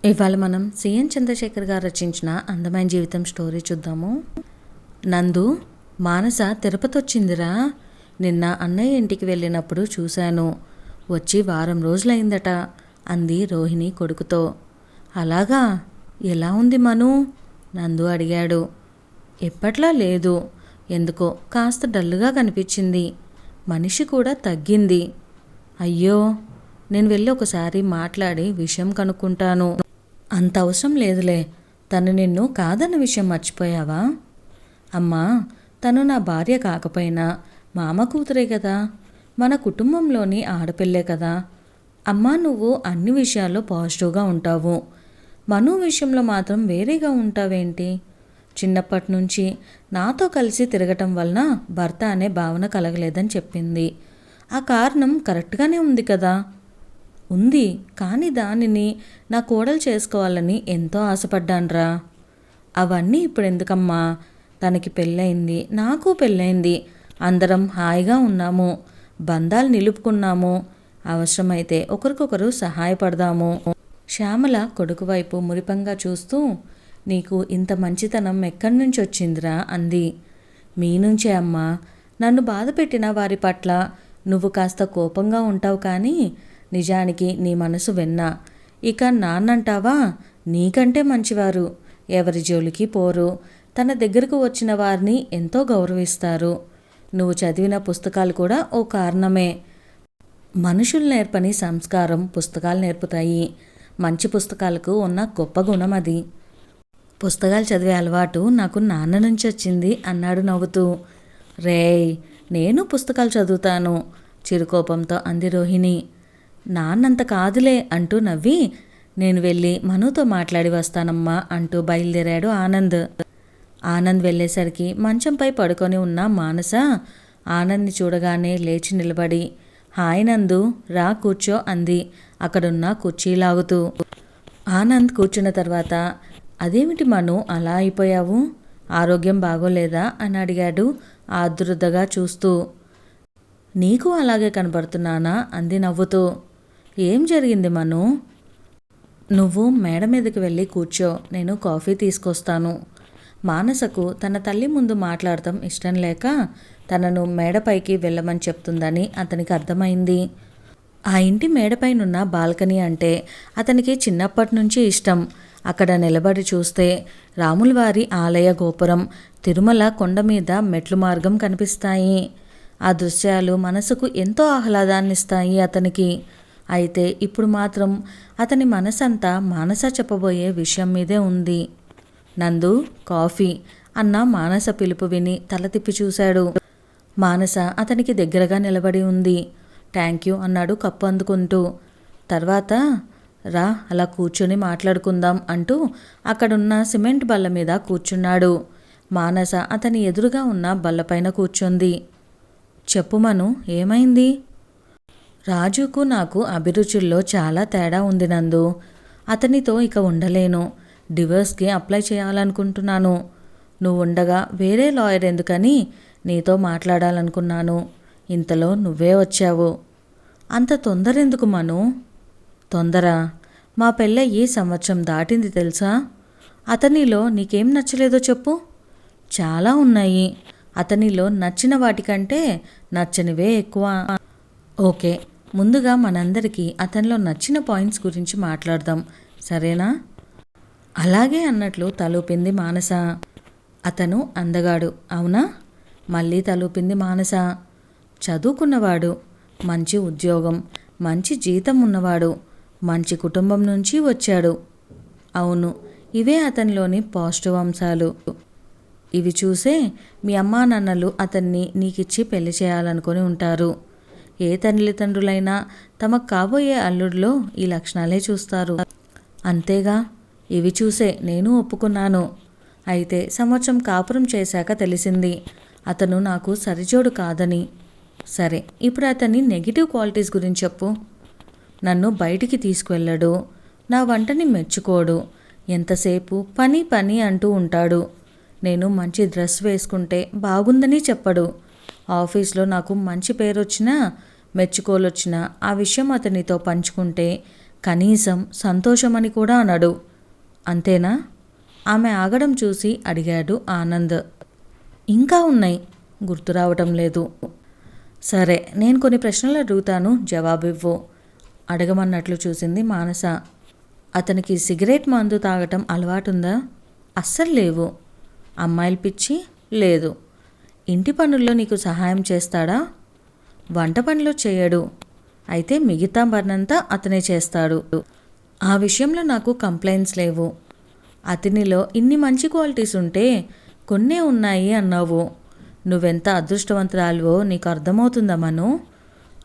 ఇవాళ మనం సిఎన్ చంద్రశేఖర్ గారు రచించిన అందమైన జీవితం స్టోరీ చూద్దాము. నందు, మానస తిరుపతి వచ్చిందిరా. నిన్న అన్నయ్య ఇంటికి వెళ్ళినప్పుడు చూశాను. వచ్చి వారం రోజులైందట అంది రోహిణి కొడుకుతో. అలాగా? ఎలా ఉంది మను? నందు అడిగాడు. ఎప్పట్లా లేదు. ఎందుకో కాస్త డల్లుగా కనిపించింది. మనిషి కూడా తగ్గింది. అయ్యో, నేను వెళ్ళి ఒకసారి మాట్లాడి విషయం కనుక్కుంటాను. అంత అవసరం లేదులే. తను నిన్ను కాదన్న విషయం మర్చిపోయావా? అమ్మా, తను నా భార్య కాకపోయినా మామ కూతురే కదా, మన కుటుంబంలోని ఆడపిల్లే కదా. అమ్మా, నువ్వు అన్ని విషయాల్లో పాజిటివ్గా ఉంటావు. మను విషయంలో మాత్రం వేరేగా ఉంటావేంటి? చిన్నప్పటి నుంచి నాతో కలిసి తిరగటం వలన భర్త అనే భావన కలగలేదని చెప్పింది. ఆ కారణం కరెక్ట్గానే ఉంది కదా. ఉంది, కానీ దానిని నా కోడలు చేసుకోవాలని ఎంతో ఆశపడ్డాన్రా. అవన్నీ ఇప్పుడు ఎందుకమ్మా? తనకి పెళ్ళయింది, నాకు పెళ్ళయింది. అందరం హాయిగా ఉన్నాము, బంధాలు నిలుపుకున్నాము. అవసరమైతే ఒకరికొకరు సహాయపడదాము. శ్యామల కొడుకు వైపు మురిపంగా చూస్తూ, నీకు ఇంత మంచితనం ఎక్కడి నుంచి వచ్చిందిరా అంది. మీ నుంచే అమ్మా. నన్ను బాధ పెట్టిన వారి పట్ల నువ్వు కాస్త కోపంగా ఉంటావు, కానీ నిజానికి నీ మనసు వెన్నా. ఇక నాన్నంటావా? నీకంటే మంచివారు. ఎవరి జోలికి పోరు. తన దగ్గరకు వచ్చిన వారిని ఎంతో గౌరవిస్తారు. నువ్వు చదివిన పుస్తకాలు కూడా ఓ కారణమే. మనుషులు నేర్పని సంస్కారం పుస్తకాలు నేర్పుతాయి. మంచి పుస్తకాలకు ఉన్న గొప్ప గుణం అది. పుస్తకాలు చదివే అలవాటు నాకు నాన్న నుంచి వచ్చింది అన్నాడు నవ్వుతూ. రేయ్, నేను పుస్తకాలు చదువుతాను చిరుకోపంతో అంది రోహిణి. నాన్నంత కాదులే అంటూ నవ్వి, నేను వెళ్ళి మనుతో మాట్లాడి వస్తానమ్మా అంటూ బయలుదేరాడు ఆనంద్. ఆనంద్ వెళ్ళేసరికి మంచంపై పడుకొని ఉన్న మానస ఆనంద్ని చూడగానే లేచి నిలబడి, హాయ్ నందు, రా కూర్చో అంది అక్కడున్న కుర్చీ లాగుతూ. ఆనంద్ కూర్చున్న తర్వాత, అదేమిటి మను అలా అయిపోయావు? ఆరోగ్యం బాగోలేదా అని అడిగాడు ఆదుర్దగా చూస్తూ. నీకు అలాగే కనబడుతున్నానా అంది నవ్వుతూ. ఏం జరిగింది మను? నువ్వు మేడ మీదకి వెళ్ళి కూర్చో, నేను కాఫీ తీసుకొస్తాను. మానసకు తన తల్లి ముందు మాట్లాడటం ఇష్టం లేక తనను మేడపైకి వెళ్ళమని చెప్తుందని అతనికి అర్థమైంది. ఆ ఇంటి మేడపైనున్న బాల్కనీ అంటే అతనికి చిన్నప్పటి నుంచి ఇష్టం. అక్కడ నిలబడి చూస్తే రాములవారి ఆలయ గోపురం, తిరుమల కొండ మీద మెట్లు మార్గం కనిపిస్తాయి. ఆ దృశ్యాలు మనసుకు ఎంతో ఆహ్లాదాన్నిస్తాయి అతనికి. అయితే ఇప్పుడు మాత్రం అతని మనసంతా మానస చెప్పబోయే విషయం మీదే ఉంది. నందు, కాఫీ అన్న మానస పిలుపు విని తల తిప్పి చూశాడు. మానస అతనికి దగ్గరగా నిలబడి ఉంది. థ్యాంక్ యూ అన్నాడు కప్పు అందుకుంటూ. తర్వాత రా, అలా కూర్చొని మాట్లాడుకుందాం అంటూ అక్కడున్న సిమెంట్ బల్ల మీద కూర్చున్నాడు. మానస అతని ఎదురుగా ఉన్న బల్లపైన కూర్చుంది. చెప్పు మను, ఏమైంది? రాజుకు నాకు అభిరుచుల్లో చాలా తేడా ఉంది నందు. అతనితో ఇక ఉండలేను. డివోర్స్కి అప్లై చేయాలనుకుంటున్నాను. నువ్వు ఉండగా వేరే లాయర్ ఎందుకని నీతో మాట్లాడాలనుకున్నాను. ఇంతలో నువ్వే వచ్చావు. అంత తొందర ఎందుకు మను? తొందర? మా పెళ్ళయ్యి సంవత్సరం దాటింది తెలుసా. అతనిలో నీకేం నచ్చలేదో చెప్పు. చాలా ఉన్నాయి. అతనిలో నచ్చిన వాటికంటే నచ్చనివే ఎక్కువ. ఓకే, ముందుగా మనందరికీ అతనిలో నచ్చిన పాయింట్స్ గురించి మాట్లాడదాం, సరేనా? అలాగే అన్నట్లు తలూపింది మానస. అతను అందగాడు, అవునా? మళ్ళీ తలూపింది మానస. చదువుకున్నవాడు, మంచి ఉద్యోగం, మంచి జీతం ఉన్నవాడు, మంచి కుటుంబం నుంచి వచ్చాడు. అవును, ఇవే అతనిలోని పాజిటివ్ అంశాలు. ఇవి చూసే మీ అమ్మా నాన్నలు అతన్ని నీకిచ్చి పెళ్లి చేయాలనుకొని ఉంటారు. ఏ తల్లిదండ్రులైనా తమకు కాబోయే అల్లుడిలో ఈ లక్షణాలే చూస్తారు. అంతేగా, ఇవి చూసే నేను ఒప్పుకున్నాను. అయితే సంవత్సరం కాపురం చేశాక తెలిసింది అతను నాకు సరిజోడు కాదని. సరే, ఇప్పుడు అతని నెగిటివ్ క్వాలిటీస్ గురించి చెప్పు. నన్ను బయటికి తీసుకువెళ్ళడు, నా వంటని మెచ్చుకోడు, ఎంతసేపు పని పని అంటూ ఉంటాడు. నేను మంచి డ్రెస్ వేసుకుంటే బాగుందని చెప్పడు. ఆఫీస్లో నాకు మంచి పేరు వచ్చినా మెచ్చుకోలొచ్చినా ఆ విషయం అతనితో పంచుకుంటే కనీసం సంతోషమని కూడా అనడు. అంతేనా? ఆమె ఆగడం చూసి అడిగాడు ఆనంద్. ఇంకా ఉన్నాయి, గుర్తు రావటం లేదు. సరే, నేను కొన్ని ప్రశ్నలు అడుగుతాను, జవాబివ్వు. అడగమన్నట్లు చూసింది మానస. అతనికి సిగరెట్ మందు తాగటం అలవాటుందా? అస్సలు లేవు. అమ్మాయిల పిచ్చి? లేదు. ఇంటి పనుల్లో నీకు సహాయం చేస్తాడా? వంట పనులు చేయడు. అయితే మిగతా పనంతా అతనే చేస్తాడు. ఆ విషయంలో నాకు కంప్లైంట్స్ లేవు. అతనిలో ఇన్ని మంచి క్వాలిటీస్ ఉంటే కొన్నే ఉన్నాయి అన్నావు. నువ్వెంత అదృష్టవంతురాలువో నీకు అర్థమవుతుందా మను?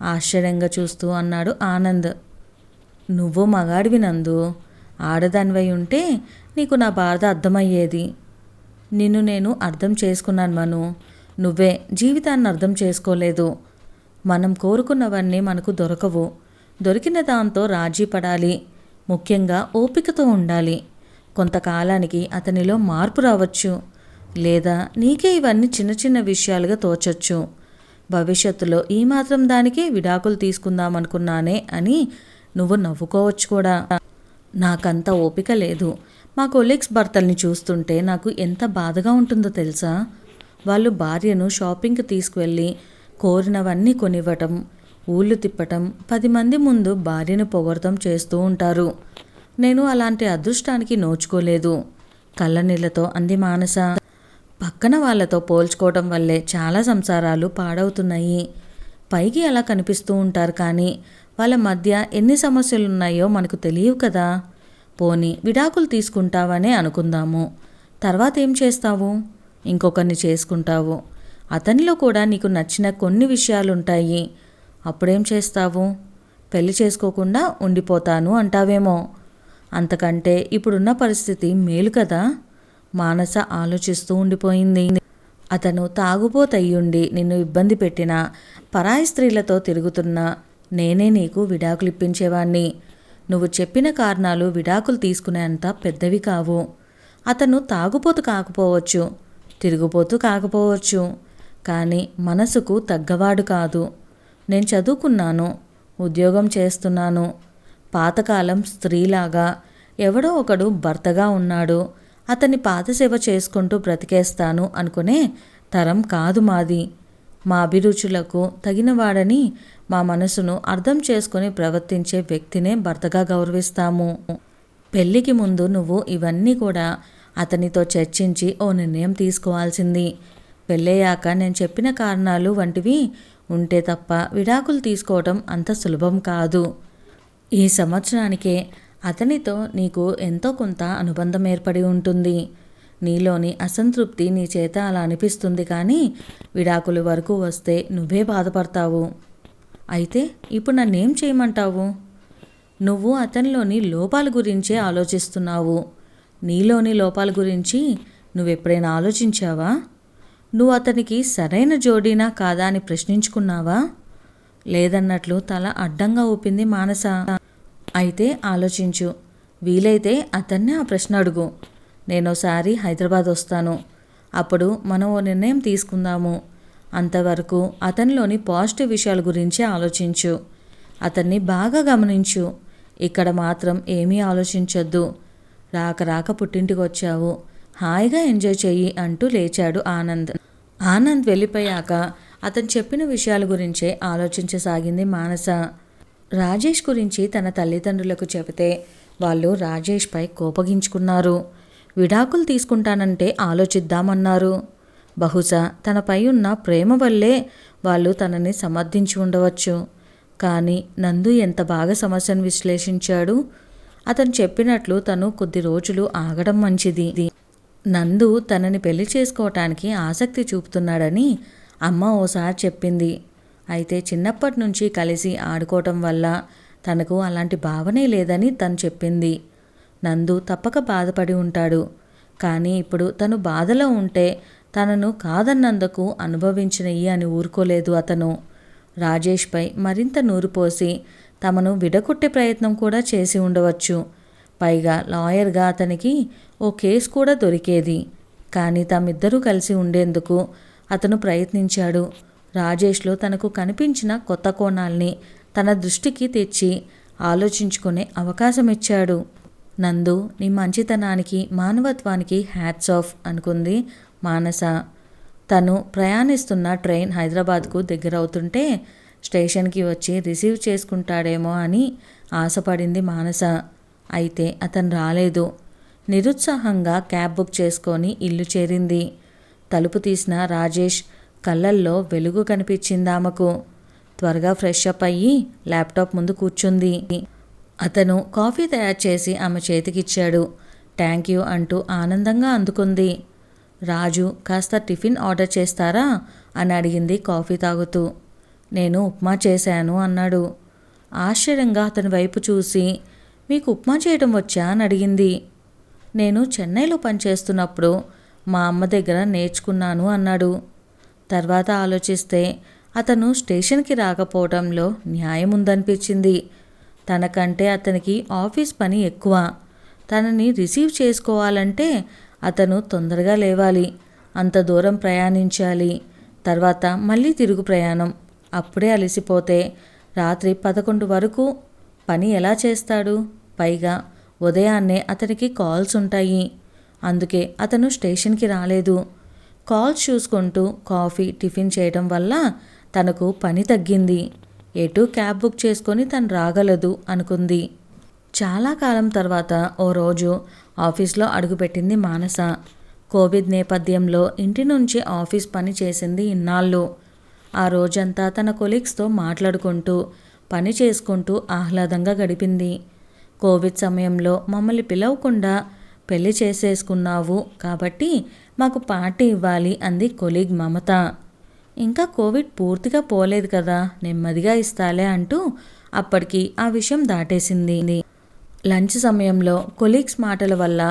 ఆశ్చర్యంగా చూస్తూ అన్నాడు ఆనంద్. నువ్వు మగాడివి నందు. ఆడదానివై ఉంటే నీకు నా బాధ అర్థమయ్యేది. నిన్ను నేను అర్థం చేసుకున్నాను మను. నువ్వే జీవితాన్ని అర్థం చేసుకోలేదు. మనం కోరుకున్నవన్నీ మనకు దొరకవు. దొరికిన దాంతో రాజీ పడాలి. ముఖ్యంగా ఓపికతో ఉండాలి. కొంతకాలానికి అతనిలో మార్పు రావచ్చు. లేదా నీకే ఇవన్నీ చిన్న చిన్న విషయాలుగా తోచొచ్చు. భవిష్యత్తులో ఈ మాత్రం దానికే విడాకులు తీసుకుందామనుకున్నానే అని నువ్వు నవ్వుకోవచ్చు కూడా. నాకంత ఓపిక లేదు. మా కొలీగ్స్ భర్తల్ని చూస్తుంటే నాకు ఎంత బాధగా ఉంటుందో తెలుసా? వాళ్ళు భార్యను షాపింగ్కి తీసుకువెళ్ళి కోరినవన్నీ కొనివ్వటం, ఊళ్ళు తిప్పటం, 10 మంది ముందు భార్యను పొగడటం చేస్తూ ఉంటారు. నేను అలాంటి అదృష్టానికి నోచుకోలేదు. కళ్ళనీళ్లతో అంది మానస. పక్కన వాళ్ళతో పోల్చుకోవటం వల్లే చాలా సంసారాలు పాడవుతున్నాయి. పైకి అలా కనిపిస్తూ ఉంటారు కానీ వాళ్ళ మధ్య ఎన్ని సమస్యలున్నాయో మనకు తెలియవు కదా. పోనీ విడాకులు తీసుకుంటావనే అనుకుందాము. తర్వాత ఏం చేస్తావు? ఇంకొకరిని చేసుకుంటావు. అతనిలో కూడా నీకు నచ్చిన కొన్ని విషయాలుంటాయి. అప్పుడేం చేస్తావు? పెళ్లి చేసుకోకుండా ఉండిపోతాను అంటావేమో. అంతకంటే ఇప్పుడున్న పరిస్థితి మేలు కదా. మానస ఆలోచిస్తూ ఉండిపోయింది. అతను తాగుబోతయ్యుండి నిన్ను ఇబ్బంది పెట్టినా, పరాయి స్త్రీలతో తిరుగుతున్నా నేనే నీకు విడాకులు ఇప్పించేవాణ్ణి. నువ్వు చెప్పిన కారణాలు విడాకులు తీసుకునేంత పెద్దవి కావు. అతను తాగుపోతు కాకపోవచ్చు, తిరుగుపోతూ కాకపోవచ్చు, కానీ మనసుకు తగ్గవాడు కాదు. నేను చదువుకున్నాను, ఉద్యోగం చేస్తున్నాను. పాతకాలం స్త్రీలాగా ఎవడో ఒకడు భర్తగా ఉన్నాడు, అతన్ని పాదసేవ చేసుకుంటూ బ్రతికేస్తాను అనుకునే తరం కాదు మాది. మా అభిరుచులకు తగినవాడని, మా మనసును అర్థం చేసుకొని ప్రవర్తించే వ్యక్తినే భర్తగా గౌరవిస్తాము. పెళ్ళికి ముందు నువ్వు ఇవన్నీ కూడా అతనితో చర్చించి ఓ నిర్ణయం తీసుకోవాల్సింది. పెళ్ళయ్యాక నేను చెప్పిన కారణాలు వంటివి ఉంటే తప్ప విడాకులు తీసుకోవటం అంత సులభం కాదు. ఈ సంవత్సరానికే అతనితో నీకు ఎంతో కొంత అనుబంధం ఏర్పడి ఉంటుంది. నీలోని అసంతృప్తి నీ చేత అలా అనిపిస్తుంది కానీ విడాకుల వరకు వస్తే నువ్వే బాధపడతావు. అయితే ఇప్పుడు నన్నేం చేయమంటావు? నువ్వు అతనిలోని లోపాల గురించే ఆలోచిస్తున్నావు. నీలోని లోపాల గురించి నువ్వెప్పుడైనా ఆలోచించావా? నువ్వు అతనికి సరైన జోడీనా కాదా అని ప్రశ్నించుకున్నావా? లేదన్నట్లు తల అడ్డంగా ఊపింది మానస. అయితే ఆలోచించు. వీలైతే అతన్నే ఆ ప్రశ్న అడుగు. నేనోసారి హైదరాబాద్ వస్తాను. అప్పుడు మనం ఓ నిర్ణయం తీసుకుందాము. అంతవరకు అతనిలోని పాజిటివ్ విషయాల గురించి ఆలోచించు. అతన్ని బాగా గమనించు. ఇక్కడ మాత్రం ఏమీ ఆలోచించొద్దు. రాక పుట్టింటికి వచ్చావు, హాయిగా ఎంజాయ్ చెయ్యి అంటూ లేచాడు ఆనంద్. ఆనంద్ వెళ్ళిపోయాక అతను చెప్పిన విషయాల గురించే ఆలోచించసాగింది మానస. రాజేష్ గురించి తన తల్లిదండ్రులకు చెబితే వాళ్ళు రాజేష్పై కోపగించుకున్నారు. విడాకులు తీసుకుంటానంటే ఆలోచిద్దామన్నారు. బహుశా తనపై ఉన్న ప్రేమ వల్లే వాళ్ళు తనని సమర్థించి ఉండవచ్చు. కానీ నందు ఎంత బాగా సమస్యను విశ్లేషించాడు. అతను చెప్పినట్లు తను కొద్ది రోజులు ఆగడం మంచిది. నందు తనని పెళ్లి చేసుకోవటానికి ఆసక్తి చూపుతున్నాడని అమ్మ ఓసారి చెప్పింది. అయితే చిన్నప్పటి నుంచి కలిసి ఆడుకోవటం వల్ల తనకు అలాంటి భావనే లేదని తను చెప్పింది. నందు తప్పక బాధపడి ఉంటాడు. కానీ ఇప్పుడు తను బాధలో ఉంటే తనను కాదన్నందుకు అనుభవించినయి అని ఊరుకోలేదు అతను. రాజేష్పై మరింత నూరు పోసి తమను విడగొట్టే ప్రయత్నం కూడా చేసి ఉండవచ్చు. పైగా లాయర్గా అతనికి ఓ కేసు కూడా దొరికేది. కానీ తామిద్దరూ కలిసి ఉండేందుకు అతను ప్రయత్నించాడు. రాజేష్లో తనకు కనిపించిన కొత్త కోణాల్ని తన దృష్టికి తెచ్చి ఆలోచించుకునే అవకాశం ఇచ్చాడు. నందు, నీ మంచితనానికి మానవత్వానికి హ్యాట్స్ ఆఫ్ అనుకుంది మానస. తను ప్రయాణిస్తున్న ట్రైన్ హైదరాబాద్కు దగ్గరవుతుంటే స్టేషన్కి వచ్చి రిసీవ్ చేసుకుంటాడేమో అని ఆశపడింది మానస. అయితే అతను రాలేదు. నిరుత్సాహంగా క్యాబ్ బుక్ చేసుకొని ఇల్లు చేరింది. తలుపు తీసిన రాజేష్ కళ్ళల్లో వెలుగు కనిపించింది ఆమెకు. త్వరగా ఫ్రెష్ అప్ అయ్యి ల్యాప్టాప్ ముందు కూర్చుంది. అతను కాఫీ తయారు చేసి ఆమె చేతికిచ్చాడు. థ్యాంక్ యూ అంటూ ఆనందంగా అందుకుంది. రాజు, కాస్త టిఫిన్ ఆర్డర్ చేస్తారా అని అడిగింది కాఫీ తాగుతూ. నేను ఉప్మా చేశాను అన్నాడు. ఆశ్చర్యంగా అతని వైపు చూసి, మీకు ఉప్మా చేయడం వచ్చా అని అడిగింది. నేను చెన్నైలో పనిచేస్తున్నప్పుడు మా అమ్మ దగ్గర నేర్చుకున్నాను అన్నాడు. తర్వాత ఆలోచిస్తే అతను స్టేషన్కి రాకపోవడంలో న్యాయం ఉందనిపించింది. తనకంటే అతనికి ఆఫీస్ పని ఎక్కువ. తనని రిసీవ్ చేసుకోవాలంటే అతను తొందరగా లేవాలి, అంత దూరం ప్రయాణించాలి, తర్వాత మళ్ళీ తిరుగు ప్రయాణం. అప్పుడే అలసిపోతే రాత్రి 11 వరకు పని ఎలా చేస్తాడు? పైగా ఉదయాన్నే అతనికి కాల్స్ ఉంటాయి. అందుకే అతను స్టేషన్కి రాలేదు. కాల్స్ చూసుకుంటూ కాఫీ టిఫిన్ చేయడం వల్ల తనకు పని తగ్గింది. ఎటు క్యాబ్ బుక్ చేసుకొని తను రాగలదు అనుకుంది. చాలా కాలం తర్వాత ఓ రోజు ఆఫీస్లో అడుగుపెట్టింది మానస. కోవిడ్ నేపథ్యంలో ఇంటి నుంచి ఆఫీస్ పని చేసింది ఇన్నాళ్ళు. ఆ రోజంతా తన కొలీగ్స్తో మాట్లాడుకుంటూ పని చేసుకుంటూ ఆహ్లాదంగా గడిపింది. కోవిడ్ సమయంలో మమ్మల్ని పిలవకుండా పెళ్లి చేసేసుకున్నావు కాబట్టి మాకు పార్టీ ఇవ్వాలి అంది కొలీగ్ మమత. ఇంకా కోవిడ్ పూర్తిగా పోలేదు కదా, నెమ్మదిగా ఇస్తాలే అంటూ అప్పటికి ఆ విషయం దాటేసింది. లంచ్ సమయంలో కొలీగ్స్ మాటల వల్ల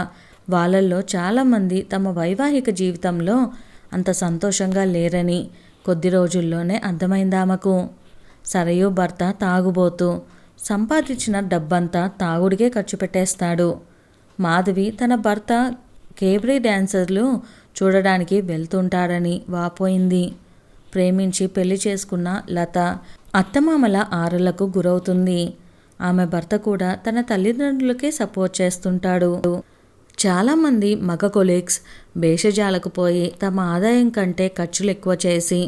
వాళ్ళల్లో చాలామంది తమ వైవాహిక జీవితంలో అంత సంతోషంగా లేరని కొద్ది రోజుల్లోనే అర్థమైంది ఆమెకు. సరయు భర్త తాగుబోతూ సంపాదించిన డబ్బంతా తాగుడికే ఖర్చు పెట్టేస్తాడు. మాధవి తన భర్త కేబ్రీ డ్యాన్సర్లు చూడడానికి వెళ్తుంటాడని వాపోయింది. ప్రేమించి పెళ్లి చేసుకున్న లత అత్తమామల ఆరలకు గురవుతుంది. ఆమె భర్త కూడా తన తల్లిదండ్రులకే సపోర్ట్ చేస్తుంటాడు. చాలామంది మగ కొలీగ్స్ భేషజాలకు పోయి తమ ఆదాయం కంటే ఖర్చులు ఎక్కువ చేసి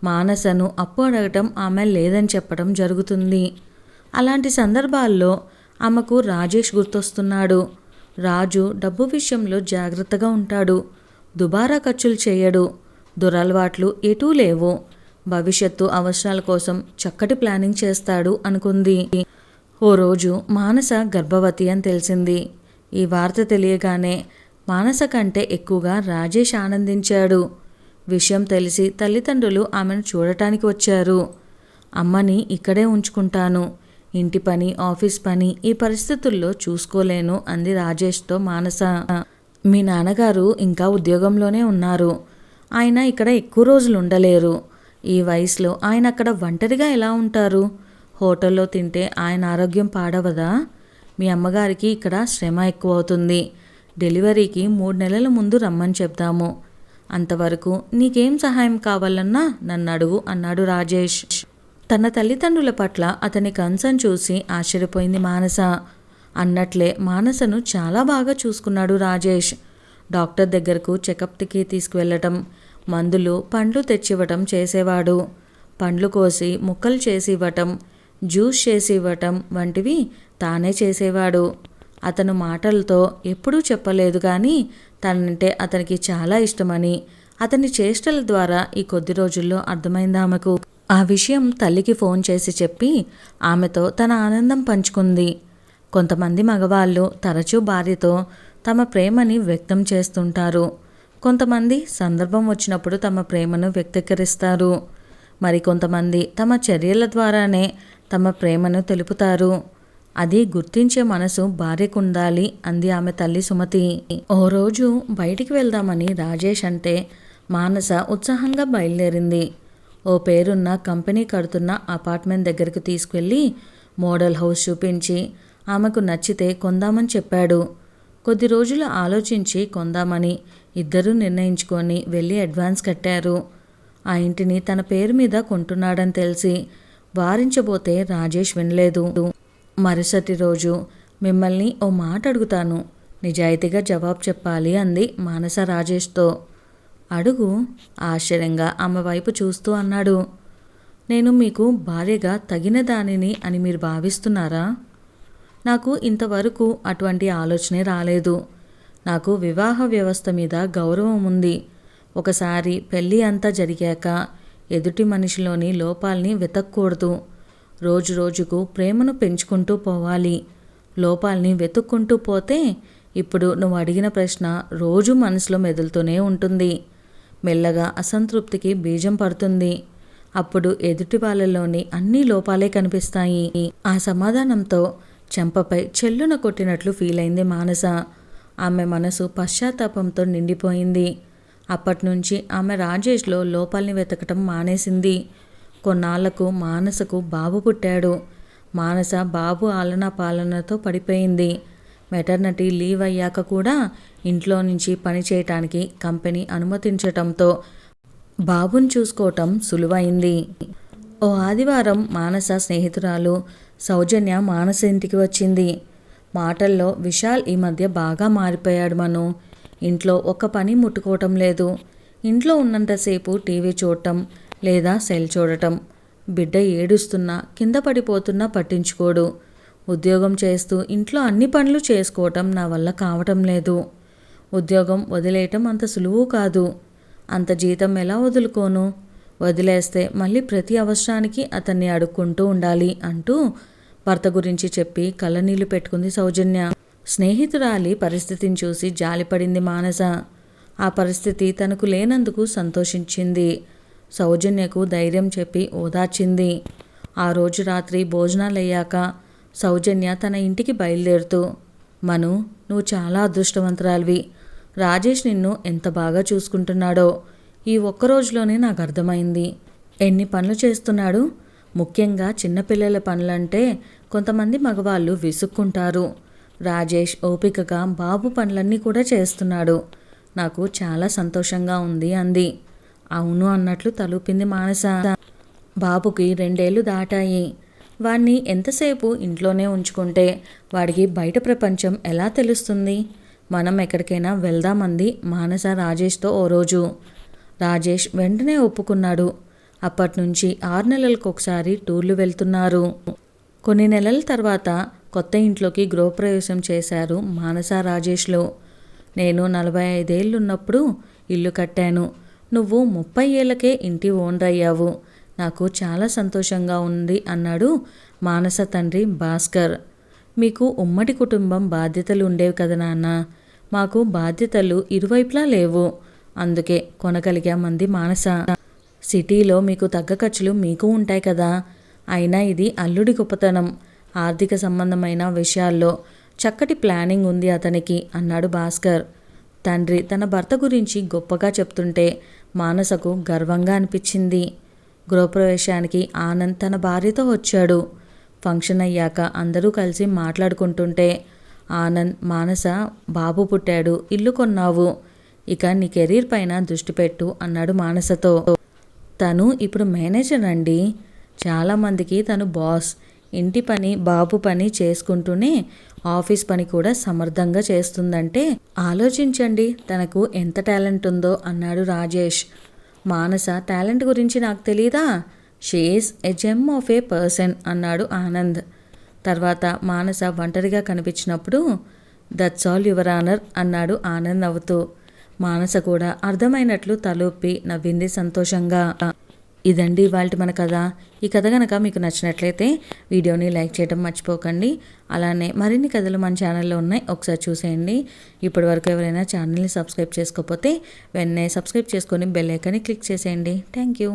మానసను అప్పు అడగటం ఆమె లేదని చెప్పడం జరుగుతుంది. అలాంటి సందర్భాల్లో ఆమెకు రాజేష్ గుర్తొస్తున్నాడు. రాజు డబ్బు విషయంలో జాగ్రత్తగా ఉంటాడు. దుబారా ఖర్చులు చేయడు. దురలవాట్లు ఎటూ లేవు. భవిష్యత్తు అవసరాల కోసం చక్కటి ప్లానింగ్ చేస్తాడు అనుకుంది. ఓ రోజు మానస గర్భవతి అని తెలిసింది. ఈ వార్త తెలియగానే మానస కంటే ఎక్కువగా రాజేష్ ఆనందించాడు. విషయం తెలిసి తల్లిదండ్రులు ఆమెను చూడటానికి వచ్చారు. అమ్మని ఇక్కడే ఉంచుకుంటాను, ఇంటి పని ఆఫీస్ పని ఈ పరిస్థితుల్లో చూసుకోలేను అంది రాజేష్తో మానస. మీ నాన్నగారు ఇంకా ఉద్యోగంలోనే ఉన్నారు. ఆయన ఇక్కడ ఎక్కువ రోజులు ఉండలేరు. ఈ వయసులో ఆయన అక్కడ ఒంటరిగా ఎలా ఉంటారు? హోటల్లో తింటే ఆయన ఆరోగ్యం పాడవదా? మీ అమ్మగారికి ఇక్కడ శ్రమ ఎక్కువ అవుతుంది. డెలివరీకి 3 నెలల ముందు రమ్మని చెప్దాము. అంతవరకు నీకేం సహాయం కావాలన్నా నన్ను అడుగు అన్నాడు రాజేష్. తన తల్లిదండ్రుల పట్ల అతని కన్సర్న్ చూసి ఆశ్చర్యపోయింది మానస. అన్నట్లే మానసను చాలా బాగా చూసుకున్నాడు రాజేష్. డాక్టర్ దగ్గరకు చెకప్కి తీసుకువెళ్ళటం, మందులు పండ్లు తెచ్చివ్వటం చేసేవాడు. పండ్లు కోసి ముక్కలు చేసి ఇవ్వటం, జ్యూస్ చేసి ఇవ్వటం వంటివి తానే చేసేవాడు. అతను మాటలతో ఎప్పుడూ చెప్పలేదు కానీ తనంటే అతనికి చాలా ఇష్టమని అతని చేష్టల ద్వారా ఈ కొద్ది రోజుల్లో అర్థమైంది ఆమెకు. ఆ విషయం తల్లికి ఫోన్ చేసి చెప్పి ఆమెతో తన ఆనందం పంచుకుంది. కొంతమంది మగవాళ్ళు తరచూ భార్యతో తమ ప్రేమని వ్యక్తం చేస్తుంటారు. కొంతమంది సందర్భం వచ్చినప్పుడు తమ ప్రేమను వ్యక్తీకరిస్తారు. మరికొంతమంది తమ చర్యల ద్వారానే తమ ప్రేమను తెలుపుతారు. అది గుర్తించే మనసు భార్యకుండాలి అంది ఆమె తల్లి సుమతి. ఓ రోజు బయటికి వెళ్దామని రాజేష్ అంటే మానస ఉత్సాహంగా బయలుదేరింది. ఓ పేరున్న కంపెనీ కడుతున్న అపార్ట్మెంట్ దగ్గరికి తీసుకెళ్ళి మోడల్ హౌస్ చూపించి ఆమెకు నచ్చితే కొందామని చెప్పాడు. కొద్ది రోజులు ఆలోచించి కొందామని ఇద్దరూ నిర్ణయించుకొని వెళ్ళి అడ్వాన్స్ కట్టారు. ఆ ఇంటిని తన పేరు మీద కొంటున్నాడని తెలిసి వారించబోతే రాజేష్ వినలేదు. మరుసటి రోజు మిమ్మల్ని ఓ మాట అడుగుతాను, నిజాయితీగా జవాబు చెప్పాలి అంది మానస రాజేష్తో. అడుగు, ఆశ్చర్యంగా ఆమె వైపు చూస్తూ అన్నాడు. నేను మీకు భార్యగా తగిన దానిని అని మీరు భావిస్తున్నారా? నాకు ఇంతవరకు అటువంటి ఆలోచనే రాలేదు. నాకు వివాహ వ్యవస్థ మీద గౌరవం ఉంది. ఒకసారి పెళ్ళి అంతా జరిగాక ఎదుటి మనిషిలోని లోపాల్ని వెతక్కూడదు. రోజు రోజుకు ప్రేమను పెంచుకుంటూ పోవాలి. లోపాల్ని వెతుక్కుంటూ పోతే ఇప్పుడు నువ్వు అడిగిన ప్రశ్న రోజు మనసులో మెదులుతూనే ఉంటుంది. మెల్లగా అసంతృప్తికి బీజం పడుతుంది. అప్పుడు ఎదుటి వాళ్ళలోని అన్ని లోపాలే కనిపిస్తాయి. ఆ సమాధానంతో చెంపపై చెల్లున కొట్టినట్లు ఫీల్ అయింది మానస. ఆమె మనసు పశ్చాత్తాపంతో నిండిపోయింది. అప్పటినుంచి ఆమె రాజేష్లో లోపాల్ని వెతకటం మానేసింది. కొన్నాళ్లకు మానసకు బాబు పుట్టాడు. మానస బాబు ఆలనా పాలనతో పడిపోయింది. మెటర్నిటీ లీవ్ అయ్యాక కూడా ఇంట్లో నుంచి పని చేయటానికి కంపెనీ అనుమతించటంతో బాబుని చూసుకోవటం సులువైంది. ఓ ఆదివారం మానస స్నేహితురాలు సౌజన్య మానస ఇంటికి వచ్చింది. మాటల్లో విశాల్ ఈ మధ్య బాగా మారిపోయాడు మను. ఇంట్లో ఒక్క పని ముట్టుకోవటం లేదు. ఇంట్లో ఉన్నంతసేపు టీవీ చూడటం లేదా సెల్ చూడటం. బిడ్డ ఏడుస్తున్నా కింద పడిపోతున్నా పట్టించుకోడు. ఉద్యోగం చేస్తూ ఇంట్లో అన్ని పనులు చేసుకోవటం నా వల్ల కావటం లేదు. ఉద్యోగం వదిలేయటం అంత సులువు కాదు. అంత జీతం ఎలా వదులుకోను? వదిలేస్తే మళ్ళీ ప్రతి అవసరానికి అతన్ని అడుక్కుంటూ ఉండాలి అంటూ భర్త గురించి చెప్పి కళ్ళనీళ్లు పెట్టుకుంది సౌజన్య. స్నేహితురాలి పరిస్థితిని చూసి జాలిపడింది మానస. ఆ పరిస్థితి తనకు లేనందుకు సంతోషించింది. సౌజన్యకు ధైర్యం చెప్పి ఓదార్చింది. ఆ రోజు రాత్రి భోజనాలయ్యాక సౌజన్య తన ఇంటికి బయలుదేరుతూ, మను, నువ్వు చాలా అదృష్టవంతురాలివి. రాజేష్ నిన్ను ఎంత బాగా చూసుకుంటున్నాడో ఈ ఒక్కరోజులోనే నాకు అర్థమైంది. ఎన్ని పనులు చేస్తున్నాడు. ముఖ్యంగా చిన్నపిల్లల పనులంటే కొంతమంది మగవాళ్ళు విసుక్కుంటారు. రాజేష్ ఓపికగా బాబు పనులన్నీ కూడా చేస్తున్నాడు. నాకు చాలా సంతోషంగా ఉంది అంది. అవును అన్నట్లు తలూపింది మానస. బాబుకి 2 ఏళ్ళు దాటాయి. వాణ్ణి ఎంతసేపు ఇంట్లోనే ఉంచుకుంటే వాడికి బయట ప్రపంచం ఎలా తెలుస్తుంది? మనం ఎక్కడికైనా వెళ్దామంది మానస రాజేష్తో ఓ రోజు. రాజేష్ వెంటనే ఒప్పుకున్నాడు. అప్పటినుంచి 6 నెలలకు ఒకసారి టూర్లు వెళ్తున్నారు. కొన్ని నెలల తర్వాత కొత్త ఇంట్లోకి గృహప్రవేశం చేశారు మానస రాజేష్లు. నేను 45 ఏళ్ళున్నప్పుడు ఇల్లు కట్టాను. నువ్వు 30 ఏళ్ళకే ఇంటి ఓనర్ అయ్యావు. నాకు చాలా సంతోషంగా ఉంది అన్నాడు మానస తండ్రి భాస్కర్. మీకు ఉమ్మడి కుటుంబం బాధ్యతలు ఉండేవి కదా నాన్న. మాకు బాధ్యతలు ఇరువైపులా లేవు. అందుకే కొనగలిగామంది మానస. సిటీలో మీకు తగ్గ ఖర్చులు మీకు ఉంటాయి కదా. అయినా ఇది అల్లుడి గొప్పతనం. ఆర్థిక సంబంధమైన విషయాల్లో చక్కటి ప్లానింగ్ ఉంది అతనికి అన్నాడు భాస్కర్. తండ్రి తన భర్త గురించి గొప్పగా చెప్తుంటే మానసకు గర్వంగా అనిపించింది. గృహప్రవేశానికి ఆనంద్ తన భార్యతో వచ్చాడు. ఫంక్షన్ అయ్యాక అందరూ కలిసి మాట్లాడుకుంటుంటే ఆనంద్, మానస, బాబు పుట్టాడు, ఇల్లు కొన్నావు, ఇక నీ కెరీర్ పైన దృష్టి పెట్టు అన్నాడు మానసతో. తను ఇప్పుడు మేనేజర్ అండి. చాలామందికి తను బాస్. ఇంటి పని, బాబు పని చేసుకుంటూనే ఆఫీస్ పని కూడా సమర్థంగా చేస్తుందంటే ఆలోచించండి తనకు ఎంత టాలెంట్ ఉందో అన్నాడు రాజేష్. మానస టాలెంట్ గురించి నాకు తెలీదా? She is a gem of a person అన్నాడు ఆనంద్. తర్వాత మానస ఒంటరిగా కనిపించినప్పుడు దట్స్ ఆల్ యువర్ ఆనర్ అన్నాడు ఆనంద్ నవ్వుతూ. మానస కూడా అర్థమైనట్లు తలూపి నవ్వింది సంతోషంగా. ఇదండి ఇవాల్టి మన కథ. ఈ కథ కనుక మీకు నచ్చినట్లయితే వీడియోని లైక్ చేయడం మర్చిపోకండి. అలానే మరిన్ని కథలు మన ఛానల్లో ఉన్నాయి, ఒకసారి చూసేయండి. ఇప్పటి వరకు ఎవరైనా ఛానల్ని సబ్స్క్రైబ్ చేసుకోకపోతే వెంటనే సబ్స్క్రైబ్ చేసుకొని బెల్ ఐకాన్ని క్లిక్ చేసేయండి. Thank you.